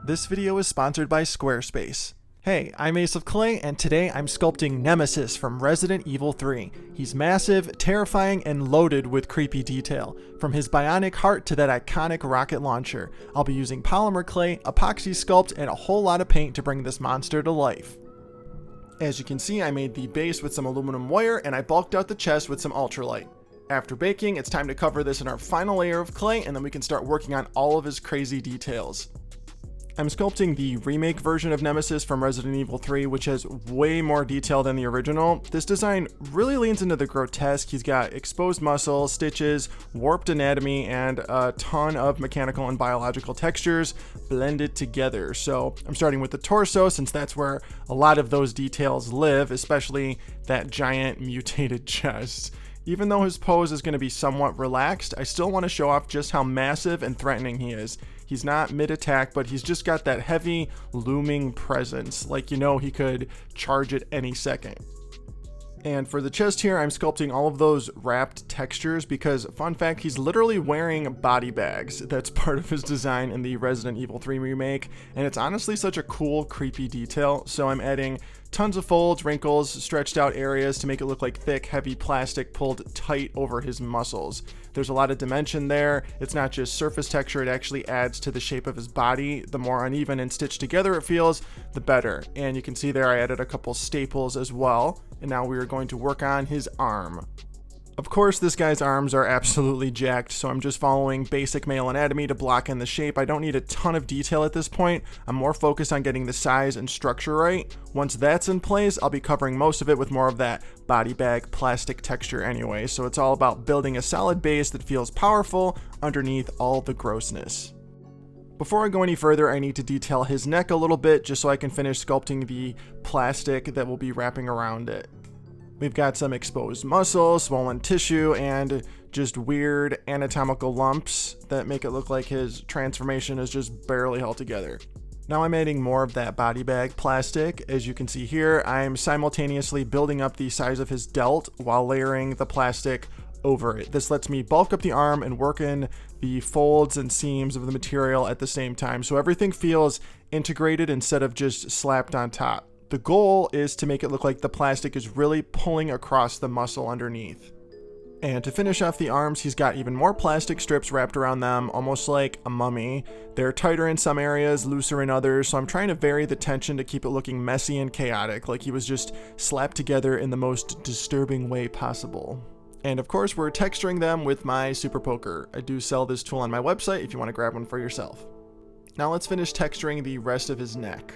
This video is sponsored by Squarespace. Hey, I'm Ace of Clay, and today I'm sculpting Nemesis from Resident Evil 3. He's massive, terrifying, and loaded with creepy detail. From his bionic heart to that iconic rocket launcher, I'll be using polymer clay, Apoxie Sculpt, and a whole lot of paint to bring this monster to life. As you can see, I made the base with some aluminum wire, and I bulked out the chest with some ultralight. After baking, it's time to cover this in our final layer of clay, and then we can start working on all of his crazy details. I'm sculpting the remake version of Nemesis from Resident Evil 3, which has way more detail than the original. This design really leans into the grotesque. He's got exposed muscles, stitches, warped anatomy, and a ton of mechanical and biological textures blended together. So I'm starting with the torso, since that's where a lot of those details live, especially that giant mutated chest. Even though his pose is going to be somewhat relaxed, I still want to show off just how massive and threatening he is. He's not mid-attack, but he's just got that heavy, looming presence, like you know he could charge at any second. And for the chest here, I'm sculpting all of those wrapped textures because, fun fact, he's literally wearing body bags. That's part of his design in the Resident Evil 3 remake, and it's honestly such a cool, creepy detail, so I'm adding tons of folds, wrinkles, stretched out areas to make it look like thick, heavy plastic pulled tight over his muscles. There's a lot of dimension there. It's not just surface texture, it actually adds to the shape of his body. The more uneven and stitched together it feels, the better. And you can see there I added a couple staples as well. And now we are going to work on his arm. Of course, this guy's arms are absolutely jacked, so I'm just following basic male anatomy to block in the shape. I don't need a ton of detail at this point. I'm more focused on getting the size and structure right. Once that's in place, I'll be covering most of it with more of that body bag plastic texture anyway. So it's all about building a solid base that feels powerful underneath all the grossness. Before I go any further, I need to detail his neck a little bit just so I can finish sculpting the plastic that will be wrapping around it. We've got some exposed muscle, swollen tissue, and just weird anatomical lumps that make it look like his transformation is just barely held together. Now I'm adding more of that body bag plastic. As you can see here, I'm simultaneously building up the size of his delt while layering the plastic over it. This lets me bulk up the arm and work in the folds and seams of the material at the same time, so everything feels integrated instead of just slapped on top. The goal is to make it look like the plastic is really pulling across the muscle underneath. And to finish off the arms, he's got even more plastic strips wrapped around them, almost like a mummy. They're tighter in some areas, looser in others, so I'm trying to vary the tension to keep it looking messy and chaotic, like he was just slapped together in the most disturbing way possible. And of course, we're texturing them with my Super Poker. I do sell this tool on my website if you want to grab one for yourself. Now let's finish texturing the rest of his neck.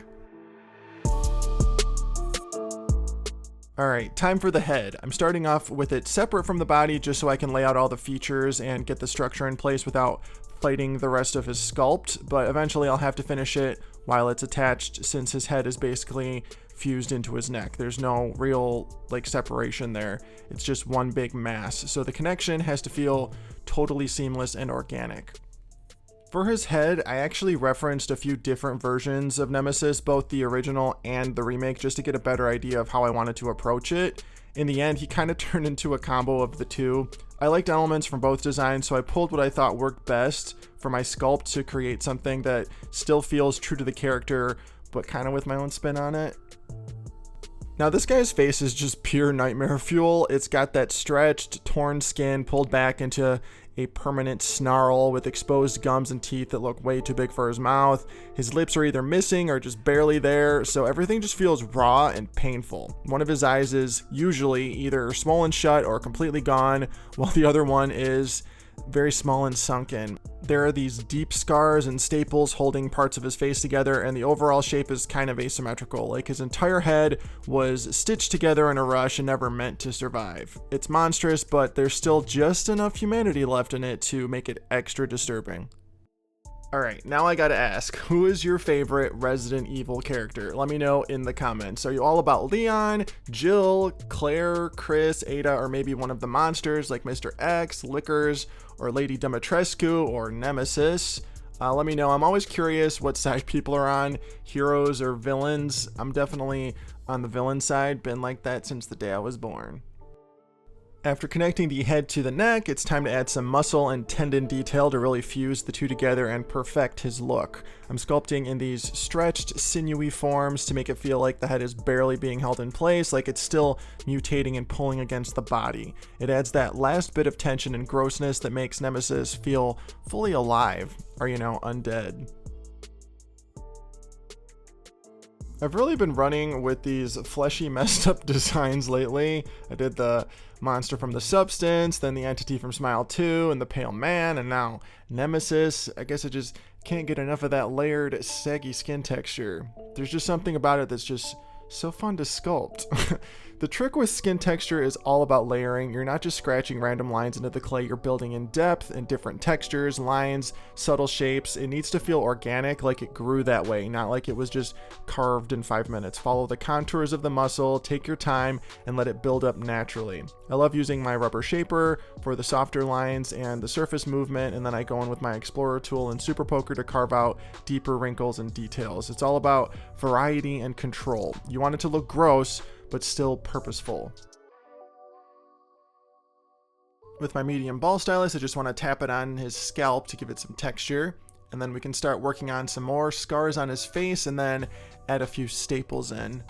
Alright, time for the head. I'm starting off with it separate from the body just so I can lay out all the features and get the structure in place without fighting the rest of his sculpt, but eventually I'll have to finish it while it's attached since his head is basically fused into his neck. There's no real separation there. It's just one big mass, so the connection has to feel totally seamless and organic. For his head, I actually referenced a few different versions of Nemesis, both the original and the remake, just to get a better idea of how I wanted to approach it. In the end, he kind of turned into a combo of the two. I liked elements from both designs, so I pulled what I thought worked best for my sculpt to create something that still feels true to the character, but kind of with my own spin on it. Now this guy's face is just pure nightmare fuel. It's got that stretched, torn skin pulled back into a permanent snarl with exposed gums and teeth that look way too big for his mouth. His lips are either missing or just barely there, so everything just feels raw and painful. One of his eyes is usually either swollen shut or completely gone, while the other one is very small and sunken. There are these deep scars and staples holding parts of his face together, and the overall shape is kind of asymmetrical, like his entire head was stitched together in a rush and never meant to survive. It's monstrous, but there's still just enough humanity left in it to make it extra disturbing. Alright, now I gotta ask, who is your favorite Resident Evil character? Let me know in the comments. Are you all about Leon, Jill, Claire, Chris, Ada, or maybe one of the monsters like Mr. X, Lickers, or Lady Dimitrescu, or Nemesis? Let me know. I'm always curious what side people are on, heroes or villains. I'm definitely on the villain side, been like that since the day I was born. After connecting the head to the neck, it's time to add some muscle and tendon detail to really fuse the two together and perfect his look. I'm sculpting in these stretched, sinewy forms to make it feel like the head is barely being held in place, like it's still mutating and pulling against the body. It adds that last bit of tension and grossness that makes Nemesis feel fully alive, or undead. I've really been running with these fleshy, messed up designs lately. I did the monster from The Substance, then the entity from Smile 2, and the Pale Man, and now Nemesis. I guess I just can't get enough of that layered, saggy skin texture. There's just something about it that's just so fun to sculpt. The trick with skin texture is all about layering. You're not just scratching random lines into the clay, you're building in depth and different textures, lines, subtle shapes. It needs to feel organic, like it grew that way, not like it was just carved in 5 minutes. Follow the contours of the muscle, take your time, and let it build up naturally. I love using my rubber shaper for the softer lines and the surface movement, and then I go in with my Explorer tool and Super Poker to carve out deeper wrinkles and details. It's all about variety and control. You want it to look gross, but still purposeful. With my medium ball stylus, I just want to tap it on his scalp to give it some texture, and then we can start working on some more scars on his face and then add a few staples in.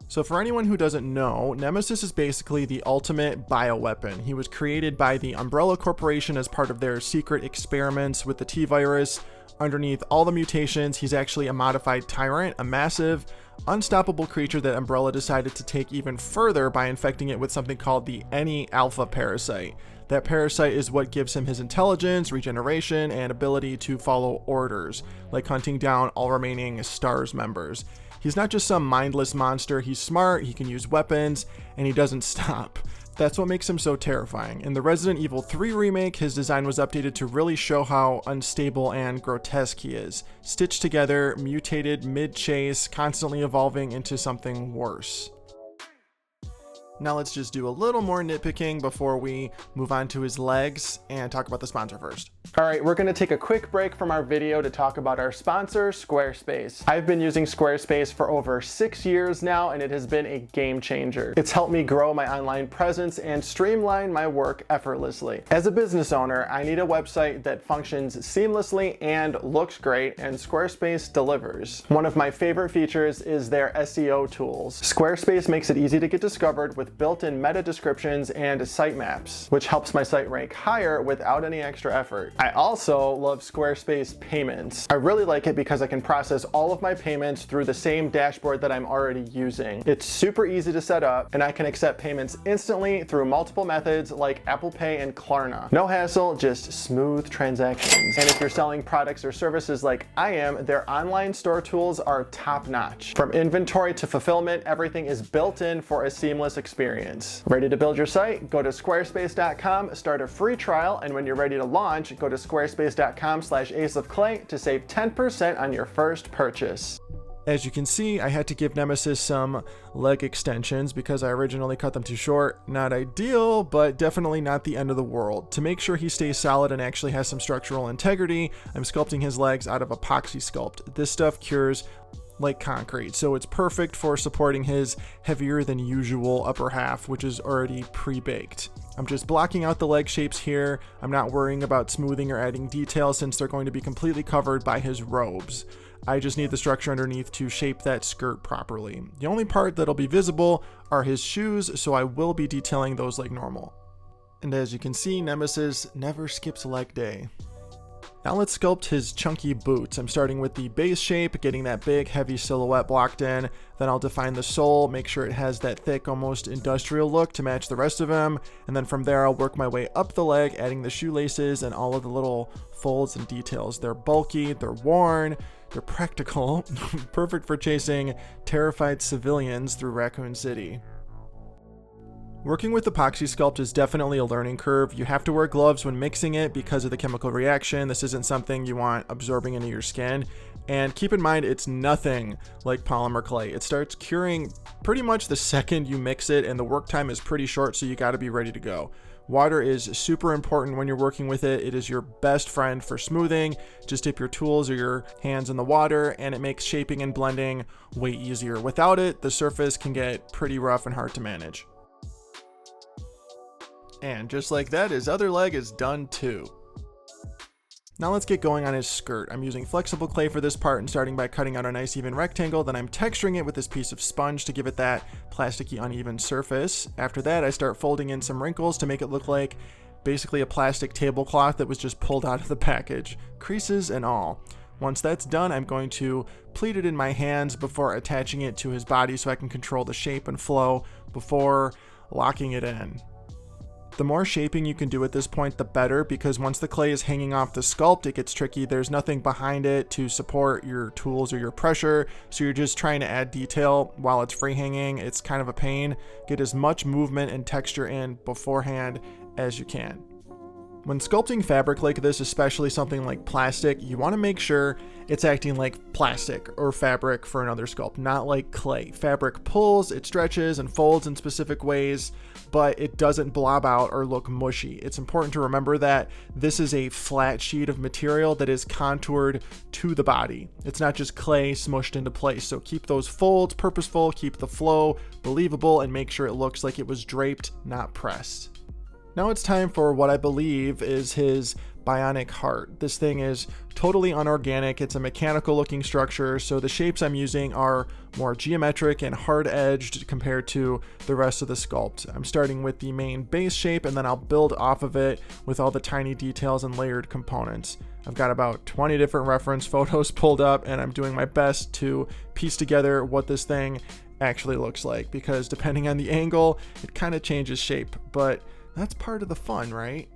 So for anyone who doesn't know, Nemesis is basically the ultimate bioweapon. He was created by the Umbrella Corporation as part of their secret experiments with the T-virus. Underneath all the mutations, he's actually a modified tyrant, a massive, unstoppable creature that Umbrella decided to take even further by infecting it with something called the Any Alpha parasite. That parasite is what gives him his intelligence, regeneration, and ability to follow orders, like hunting down all remaining STARS members. He's not just some mindless monster, he's smart, he can use weapons, and he doesn't stop. That's what makes him so terrifying. In the Resident Evil 3 remake, his design was updated to really show how unstable and grotesque he is. Stitched together, mutated mid-chase, constantly evolving into something worse. Now let's just do a little more nitpicking before we move on to his legs and talk about the sponsor first. All right, we're gonna take a quick break from our video to talk about our sponsor, Squarespace. I've been using Squarespace for over 6 years now, and it has been a game changer. It's helped me grow my online presence and streamline my work effortlessly. As a business owner, I need a website that functions seamlessly and looks great, and Squarespace delivers. One of my favorite features is their SEO tools. Squarespace makes it easy to get discovered with built-in meta descriptions and sitemaps, which helps my site rank higher without any extra effort. I also love Squarespace Payments. I really like it because I can process all of my payments through the same dashboard that I'm already using. It's super easy to set up, and I can accept payments instantly through multiple methods like Apple Pay and Klarna. No hassle, just smooth transactions. And if you're selling products or services like I am, their online store tools are top-notch. From inventory to fulfillment, everything is built in for a seamless experience. Ready to build your site? Go to squarespace.com, start a free trial, and when you're ready to launch, go to squarespace.com/aceofclay to save 10% on your first purchase. As you can see, I had to give Nemesis some leg extensions because I originally cut them too short. Not ideal, but definitely not the end of the world. To make sure he stays solid and actually has some structural integrity, I'm sculpting his legs out of Apoxie Sculpt. This stuff cures like concrete, so it's perfect for supporting his heavier than usual upper half, which is already pre-baked. I'm just blocking out the leg shapes here. I'm not worrying about smoothing or adding detail since they're going to be completely covered by his robes. I just need the structure underneath to shape that skirt properly. The only part that'll be visible are his shoes, so I will be detailing those like normal. And as you can see, Nemesis never skips leg day. Now let's sculpt his chunky boots. I'm starting with the base shape, getting that big heavy silhouette blocked in. Then I'll define the sole, make sure it has that thick, almost industrial look to match the rest of him. And then from there, I'll work my way up the leg, adding the shoelaces and all of the little folds and details. They're bulky, they're worn, they're practical, perfect for chasing terrified civilians through Raccoon City. Working with Apoxie Sculpt is definitely a learning curve. You have to wear gloves when mixing it because of the chemical reaction. This isn't something you want absorbing into your skin. And keep in mind, it's nothing like polymer clay. It starts curing pretty much the second you mix it, and the work time is pretty short, so you gotta be ready to go. Water is super important when you're working with it. It is your best friend for smoothing. Just dip your tools or your hands in the water, and it makes shaping and blending way easier. Without it, the surface can get pretty rough and hard to manage. And just like that, his other leg is done too. Now let's get going on his skirt. I'm using flexible clay for this part and starting by cutting out a nice even rectangle. Then I'm texturing it with this piece of sponge to give it that plasticky uneven surface. After that, I start folding in some wrinkles to make it look like basically a plastic tablecloth that was just pulled out of the package, creases and all. Once that's done, I'm going to pleat it in my hands before attaching it to his body so I can control the shape and flow before locking it in. The more shaping you can do at this point, the better, because once the clay is hanging off the sculpt, it gets tricky. There's nothing behind it to support your tools or your pressure, so you're just trying to add detail while it's free hanging. It's kind of a pain. Get as much movement and texture in beforehand as you can. When sculpting fabric like this, especially something like plastic, you want to make sure it's acting like plastic or fabric for another sculpt, not like clay. Fabric pulls, it stretches and folds in specific ways, but it doesn't blob out or look mushy. It's important to remember that this is a flat sheet of material that is contoured to the body. It's not just clay smushed into place. So keep those folds purposeful, keep the flow believable, and make sure it looks like it was draped, not pressed. Now it's time for what I believe is his bionic heart. This thing is totally unorganic. It's a mechanical looking structure, so the shapes I'm using are more geometric and hard edged compared to the rest of the sculpt. I'm starting with the main base shape and then I'll build off of it with all the tiny details and layered components. I've got about 20 different reference photos pulled up and I'm doing my best to piece together what this thing actually looks like, because depending on the angle, it kind of changes shape, but that's part of the fun, right?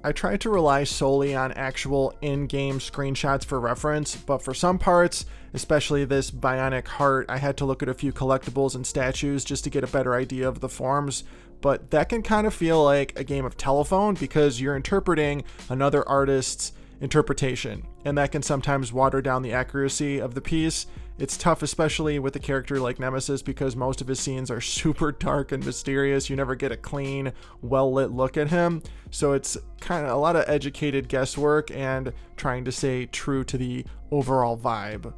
I try to rely solely on actual in-game screenshots for reference, but for some parts, especially this bionic heart, I had to look at a few collectibles and statues just to get a better idea of the forms. But that can kind of feel like a game of telephone because you're interpreting another artist's interpretation, and that can sometimes water down the accuracy of the piece. It's tough, especially with a character like Nemesis, because most of his scenes are super dark and mysterious. You never get a clean, well-lit look at him. So it's kind of a lot of educated guesswork and trying to stay true to the overall vibe.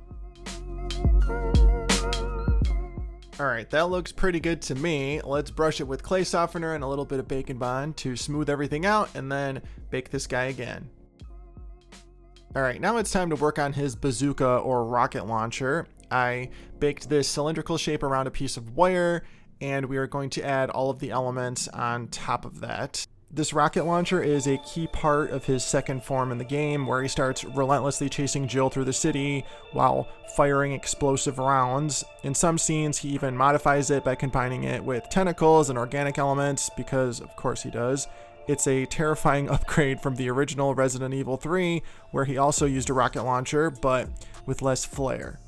All right, that looks pretty good to me. Let's brush it with clay softener and a little bit of Bacon Bond to smooth everything out and then bake this guy again. All right, now it's time to work on his bazooka or rocket launcher. I baked this cylindrical shape around a piece of wire, and we are going to add all of the elements on top of that. This rocket launcher is a key part of his second form in the game, where he starts relentlessly chasing Jill through the city while firing explosive rounds. In some scenes, he even modifies it by combining it with tentacles and organic elements, because of course he does. It's a terrifying upgrade from the original Resident Evil 3, where he also used a rocket launcher, but with less flair.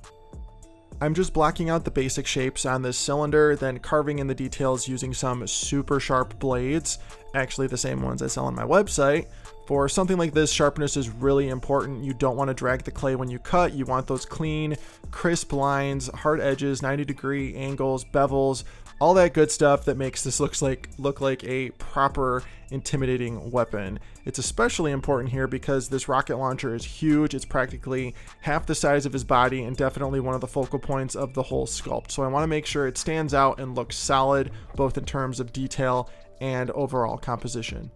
I'm just blocking out the basic shapes on this cylinder, then carving in the details using some super sharp blades, actually the same ones I sell on my website. For something like this, sharpness is really important. You don't want to drag the clay when you cut. You want those clean, crisp lines, hard edges, 90-degree angles, bevels, all that good stuff that makes this look like a proper, intimidating weapon. It's especially important here because this rocket launcher is huge. It's practically half the size of his body and definitely one of the focal points of the whole sculpt. So I want to make sure it stands out and looks solid, both in terms of detail and overall composition.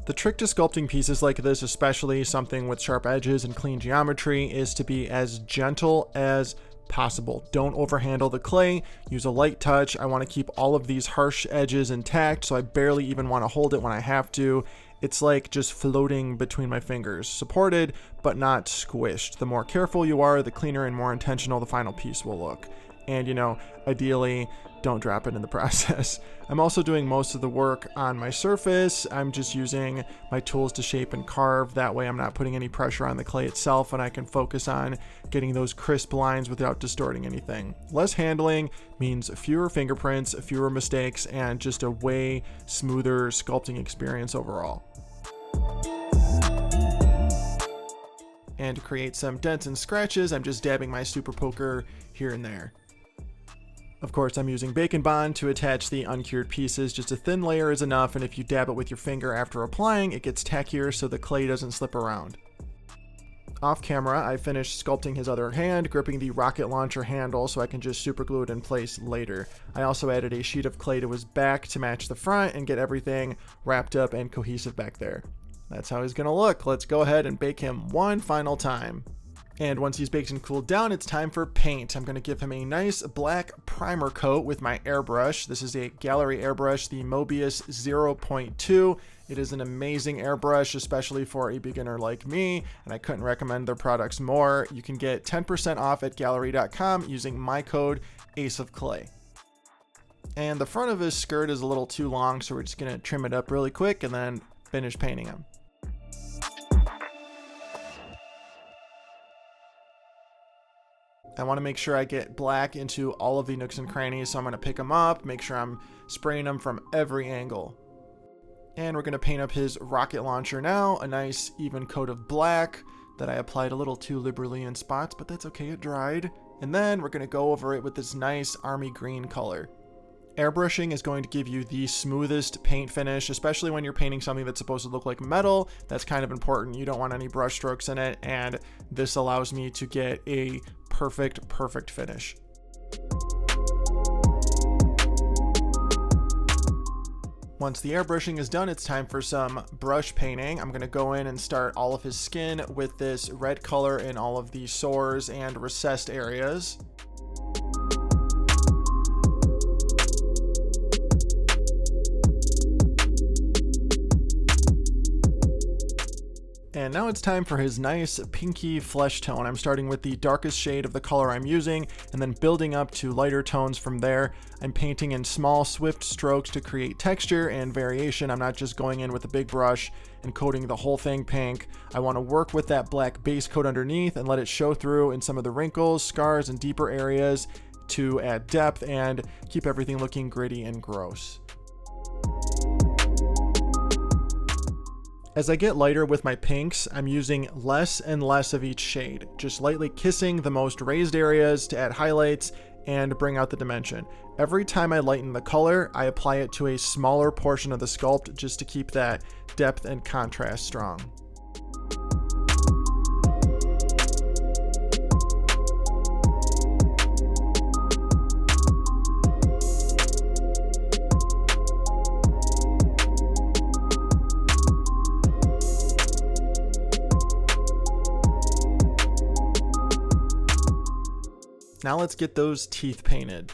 The trick to sculpting pieces like this, especially something with sharp edges and clean geometry, is to be as gentle as possible. Don't overhandle the clay. Use a light touch. I want to keep all of these harsh edges intact, so I barely even want to hold it when I have to. It's like just floating between my fingers, supported but not squished. The more careful you are, the cleaner and more intentional the final piece will look. And ideally, don't drop it in the process. I'm also doing most of the work on my surface. I'm just using my tools to shape and carve. That way I'm not putting any pressure on the clay itself, and I can focus on getting those crisp lines without distorting anything. Less handling means fewer fingerprints, fewer mistakes, and just a way smoother sculpting experience overall. And to create some dents and scratches, I'm just dabbing my super poker here and there. Of course, I'm using Bacon Bond to attach the uncured pieces. Just a thin layer is enough, and if you dab it with your finger after applying, it gets tackier so the clay doesn't slip around. Off camera, I finished sculpting his other hand, gripping the rocket launcher handle so I can just super glue it in place later. I also added a sheet of clay to his back to match the front and get everything wrapped up and cohesive back there. That's how he's gonna look. Let's go ahead and bake him one final time. And once he's baked and cooled down, it's time for paint. I'm going to give him a nice black primer coat with my airbrush. This is a gallery airbrush, the Mobius 0.2. It is an amazing airbrush, especially for a beginner like me, and I couldn't recommend their products more. You can get 10% off at gallery.com using my code AceOfClay. And the front of his skirt is a little too long, so we're just going to trim it up really quick and then finish painting him. I want to make sure I get black into all of the nooks and crannies, so I'm going to pick them up, make sure I'm spraying them from every angle. And we're going to paint up his rocket launcher now, a nice even coat of black that I applied a little too liberally in spots, but that's okay, it dried. And then we're going to go over it with this nice army green color. Airbrushing is going to give you the smoothest paint finish, especially when you're painting something that's supposed to look like metal. That's kind of important. You don't want any brush strokes in it, and this allows me to get a perfect finish. Once the airbrushing is done, it's time for some brush painting. I'm going to go in and start all of his skin with this red color in all of the sores and recessed areas. And now it's time for his nice pinky flesh tone. I'm starting with the darkest shade of the color I'm using and then building up to lighter tones from there. I'm painting in small, swift strokes to create texture and variation. I'm not just going in with a big brush and coating the whole thing pink. I want to work with that black base coat underneath and let it show through in some of the wrinkles, scars, and deeper areas to add depth and keep everything looking gritty and gross. As I get lighter with my pinks, I'm using less and less of each shade, just lightly kissing the most raised areas to add highlights and bring out the dimension. Every time I lighten the color, I apply it to a smaller portion of the sculpt just to keep that depth and contrast strong. Now let's get those teeth painted.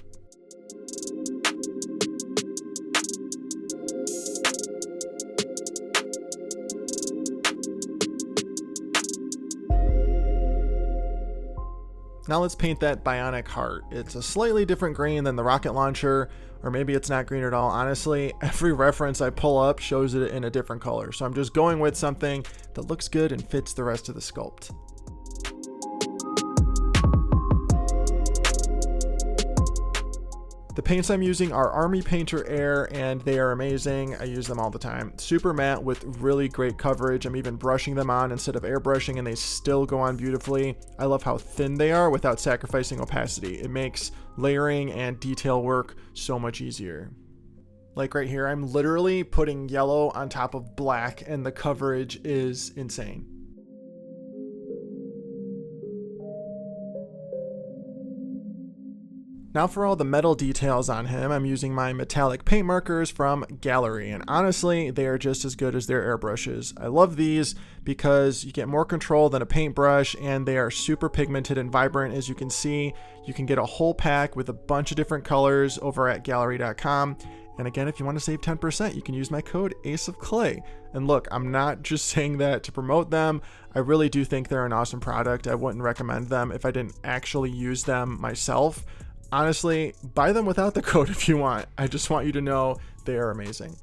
Now let's paint that bionic heart. It's a slightly different green than the rocket launcher, or maybe it's not green at all. Honestly, every reference I pull up shows it in a different color. So I'm just going with something that looks good and fits the rest of the sculpt. The paints I'm using are Army Painter Air, and they are amazing. I use them all the time. Super matte with really great coverage. I'm even brushing them on instead of airbrushing, and they still go on beautifully. I love how thin they are without sacrificing opacity. It makes layering and detail work so much easier. Like right here, I'm literally putting yellow on top of black, and the coverage is insane. Now for all the metal details on him, I'm using my metallic paint markers from Gallery, and honestly, they are just as good as their airbrushes. I love these because you get more control than a paintbrush, and they are super pigmented and vibrant. As you can see, you can get a whole pack with a bunch of different colors over at gallery.com. And again, if you want to save 10%, you can use my code AceOfClay. And look, I'm not just saying that to promote them. I really do think they're an awesome product. I wouldn't recommend them if I didn't actually use them myself. Honestly, buy them without the code if you want. I just want you to know they are amazing.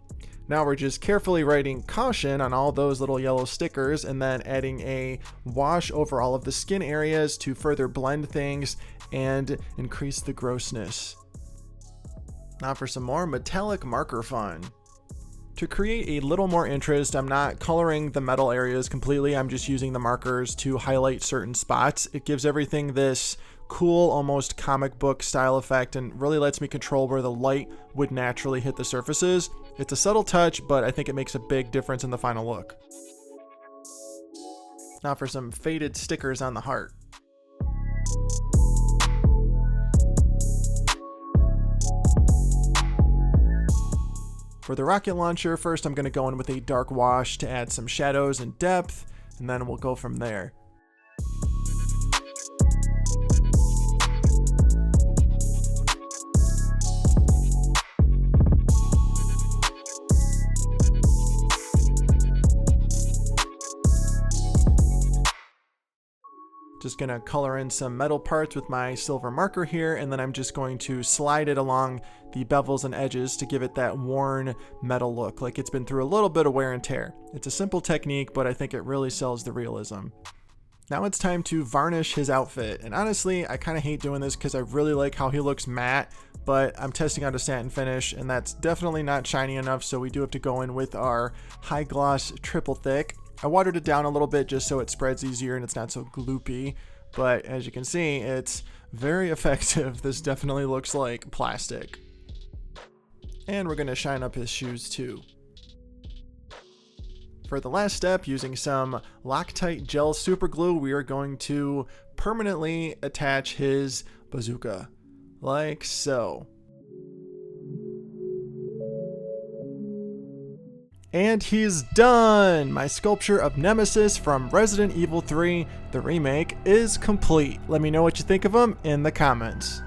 Now we're just carefully writing caution on all those little yellow stickers and then adding a wash over all of the skin areas to further blend things and increase the grossness. Now for some more metallic marker fun. To create a little more interest, I'm not coloring the metal areas completely. I'm just using the markers to highlight certain spots. It gives everything this cool, almost comic book style effect and really lets me control where the light would naturally hit the surfaces. It's a subtle touch, but I think it makes a big difference in the final look. Now for some faded stickers on the heart. For the rocket launcher, first I'm going to go in with a dark wash to add some shadows and depth, and then we'll go from there. Just gonna color in some metal parts with my silver marker here, and then I'm just going to slide it along the bevels and edges to give it that worn metal look, like it's been through a little bit of wear and tear. It's a simple technique, but I think it really sells the realism. Now it's time to varnish his outfit, and honestly, I kind of hate doing this because I really like how he looks matte, but I'm testing out a satin finish, and that's definitely not shiny enough, so we do have to go in with our high gloss triple thick. I watered it down a little bit just so it spreads easier and it's not so gloopy, but as you can see, it's very effective. This definitely looks like plastic. And we're going to shine up his shoes too. For the last step, using some Loctite gel super glue, we are going to permanently attach his bazooka, like so. And he's done! My sculpture of Nemesis from Resident Evil 3, the remake, is complete. Let me know what you think of him in the comments.